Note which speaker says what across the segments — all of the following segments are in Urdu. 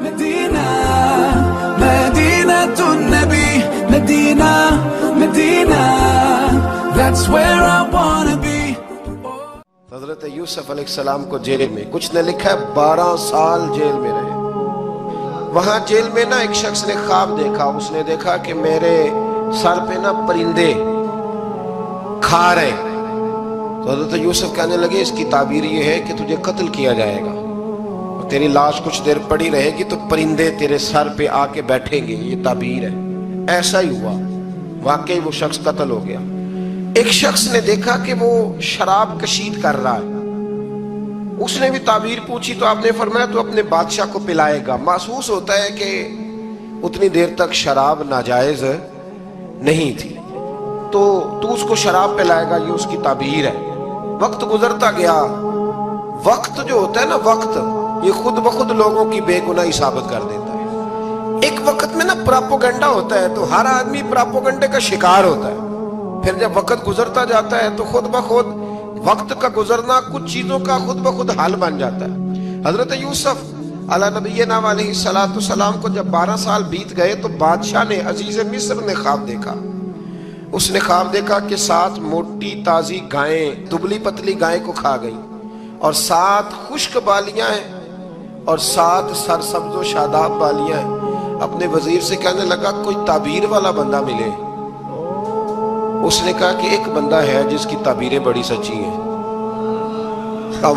Speaker 1: Medina Medina un-Nabi Medina Medina that's where I wanna be.
Speaker 2: حضرت یوسف علیہ السلام کو جیل میں کچھ نے لکھا ہے 12 سال جیل میں رہے. وہاں جیل میں نا ایک شخص نے خواب دیکھا. اس نے دیکھا کہ میرے سر پہ نا پرندے کھا رہے. تو حضرت یوسف کہنے لگے اس کی تعبیر یہ ہے کہ تجھے قتل کیا جائے گا اور تیری لاش کچھ دیر پڑی رہے گی تو پرندے تیرے سر پہ آ کے بیٹھیں گے. یہ تعبیر ہے. ایسا ہی ہوا. واقعی وہ شخص قتل ہو گیا. ایک شخص نے دیکھا کہ وہ شراب کشید کر رہا ہے. اس نے بھی تعبیر پوچھی تو آپ نے فرمایا تو اپنے بادشاہ کو پلائے گا. محسوس ہوتا ہے کہ اتنی دیر تک شراب ناجائز نہیں تھی تو اس کو شراب پلائے گا. یہ اس کی تعبیر ہے. وقت گزرتا گیا. وقت جو ہوتا ہے نا وقت یہ خود بخود لوگوں کی بے گناہی ثابت کر دیتا ہے. ایک وقت میں نا پراپوگنڈا ہوتا ہے تو ہر آدمی پراپوگنڈے کا شکار ہوتا ہے. پھر جب وقت گزرتا جاتا ہے تو خود بخود وقت کا گزرنا کچھ چیزوں کا خود بخود حل بن جاتا ہے. حضرت یوسف علیہ نبینا علیہ السلام کو جب 12 سال بیت گئے تو بادشاہ نے عزیز مصر نے خواب دیکھا. اس نے خواب دیکھا کہ 7 موٹی تازی گائیں دبلی پتلی گائیں کو کھا گئی اور 7 خشک بالیاں ہیں اور 7 سرسبز و شاداب بالیاں ہیں. اپنے وزیر سے کہنے لگا کوئی تعبیر والا بندہ ملے. اس نے کہا کہ ایک بندہ ہے جس کی تعبیریں بڑی سچی ہیں.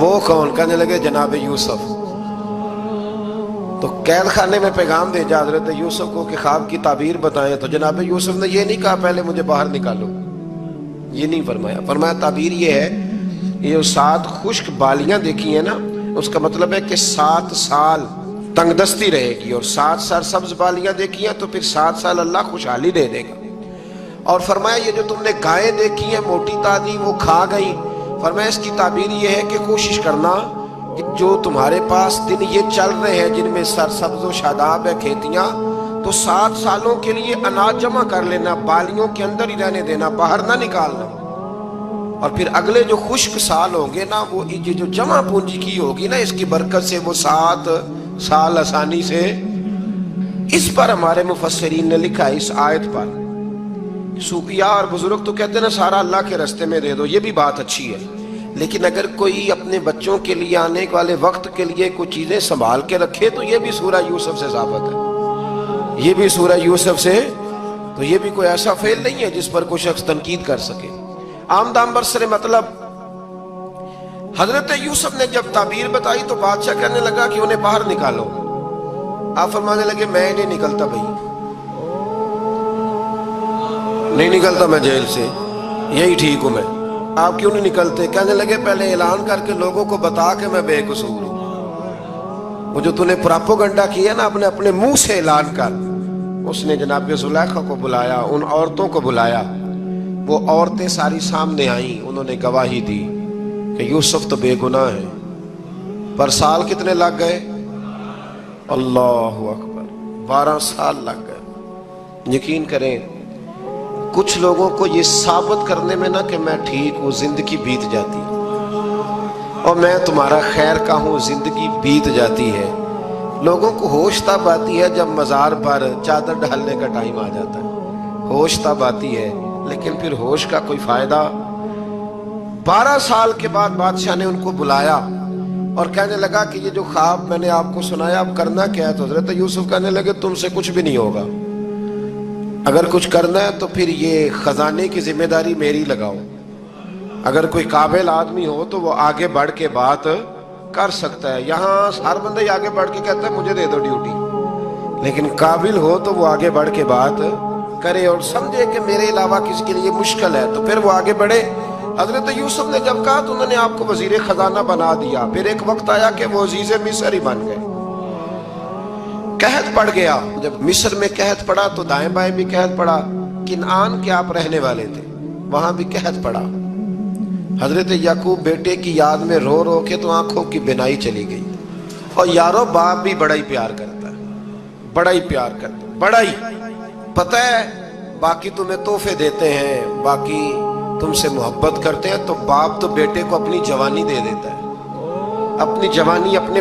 Speaker 2: وہ کون؟ کہنے لگے جناب یوسف. تو قید خانے میں پیغام بھیجا حضرت یوسف کو کہ خواب کی تعبیر بتائیں. تو جناب یوسف نے یہ نہیں کہا پہلے مجھے باہر نکالو. یہ نہیں فرمایا. فرمایا تعبیر یہ ہے یہ 7 خشک بالیاں دیکھی ہیں نا اس کا مطلب ہے کہ 7 سال تنگ دستی رہے گی اور 7 سرسبز بالیاں دیکھی ہیں تو پھر 7 سال اللہ خوشحالی دے دے گا. اور فرمایا یہ جو تم نے گائیں دیکھی ہیں موٹی تازی وہ کھا گئی. فرمایا اس کی تعبیر یہ ہے کہ کوشش کرنا کہ جو تمہارے پاس دن یہ چل رہے ہیں جن میں سرسبز و شاداب ہے کھیتیاں تو 7 سالوں کے لیے اناج جمع کر لینا. بالیوں کے اندر ہی رہنے دینا باہر نہ نکالنا. اور پھر اگلے جو خشک سال ہوں گے نا وہ یہ جو جمع پونجی کی ہوگی نا اس کی برکت سے وہ 7 سال آسانی سے. اس پر ہمارے مفسرین نے لکھا ہے اس آیت پر صوفیاء اور بزرگ تو کہتے ہیں نا سارا اللہ کے راستے میں دے دو. یہ بھی بات اچھی ہے لیکن اگر کوئی اپنے بچوں کے لیے آنے والے وقت کے لیے کوئی چیزیں سنبھال کے رکھے تو یہ بھی سورہ یوسف سے ثابت ہے. یہ بھی سورہ یوسف سے. تو یہ بھی کوئی ایسا فعل نہیں ہے جس پر کوئی شخص تنقید کر سکے. آمدام برسر مطلب حضرت یوسف نے جب تعبیر بتائی تو بادشاہ کہنے لگا کہ انہیں باہر نکالو. آپ فرمانے لگے میں نہیں نکلتا بھائی نہیں نکلتا میں جیل سے. یہی ٹھیک ہوں میں. آپ کیوں نہیں نکلتے؟ کہنے لگے پہلے اعلان کر کے لوگوں کو بتا کہ میں بے قصور ہوں. وہ جو تو نے پراپوگنڈا کیا نا اپنے منہ سے اعلان کر. اس نے جناب زلیخا کو بلایا ان عورتوں کو بلایا. وہ عورتیں ساری سامنے آئیں. انہوں نے گواہی دی کہ یوسف تو بے گناہ ہے. پر سال کتنے لگ گئے؟ اللہ اکبر 12 سال لگ گئے. یقین کریں کچھ لوگوں کو یہ ثابت کرنے میں نا کہ میں ٹھیک ہوں زندگی بیت جاتی اور میں تمہارا خیر کا ہوں زندگی بیت جاتی ہے. لوگوں کو ہوش تب آتی ہے جب مزار پر چادر ڈالنے کا ٹائم آ جاتا ہے. ہوش تب آتی ہے لیکن پھر ہوش کا کوئی فائدہ. 12 سال کے بعد بادشاہ نے ان کو بلایا اور کہنے لگا کہ یہ جو خواب میں نے آپ کو سنایا اب کرنا کیا ہے. تو حضرت یوسف کہنے لگے تم سے کچھ بھی نہیں ہوگا. اگر کچھ کرنا ہے تو پھر یہ خزانے کی ذمہ داری میری لگاؤ. اگر کوئی قابل آدمی ہو تو وہ آگے بڑھ کے بات کر سکتا ہے. یہاں ہر بندہ ہی آگے بڑھ کے کہتا ہے مجھے دے دو ڈیوٹی. لیکن قابل ہو تو وہ آگے بڑھ کے بات کرے اور سمجھے کہ میرے علاوہ کسی کے لیے مشکل ہے تو پھر وہ آگے بڑھے. حضرت یوسف نے جب کہا تو انہوں نے آپ کو وزیر خزانہ بنا دیا. پھر ایک وقت آیا کہ وہ عزیز مصر ہی بن گئے. قحط پڑ گیا. جب مصر میں قحط پڑا تو دائیں بائیں بھی قحط پڑا. کنعان کے آپ رہنے والے تھے وہاں بھی قحط پڑا. حضرت یعقوب بیٹے کی یاد میں رو رو کے تو آنکھوں کی بینائی چلی گئی. اور یارو باپ بھی بڑا ہی پیار کرتا ہے. بڑا ہی پیار کرتا ہے. بڑا ہی پتہ ہے باقی تمہیں تحفے دیتے ہیں باقی تم سے محبت کرتے ہیں تو باپ تو بیٹے کو اپنی جوانی دے دیتا ہے. اپنی جوانی اپنے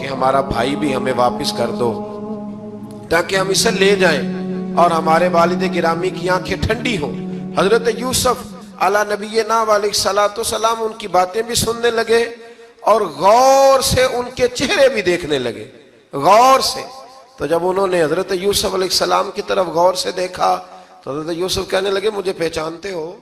Speaker 2: کہ ہمارا بھائی بھی ہمیں واپس کر دو تاکہ ہم اسے لے جائیں اور ہمارے والد گرامی کی آنکھیں ٹھنڈی ہوں۔ حضرت یوسف علی نبینا علیہ الصلوۃ والسلام ان کی باتیں بھی سننے لگے اور غور سے ان کے چہرے بھی دیکھنے لگے، غور سے۔ تو جب انہوں نے حضرت یوسف علیہ السلام کی طرف غور سے دیکھا تو حضرت یوسف کہنے لگے مجھے پہچانتے ہو؟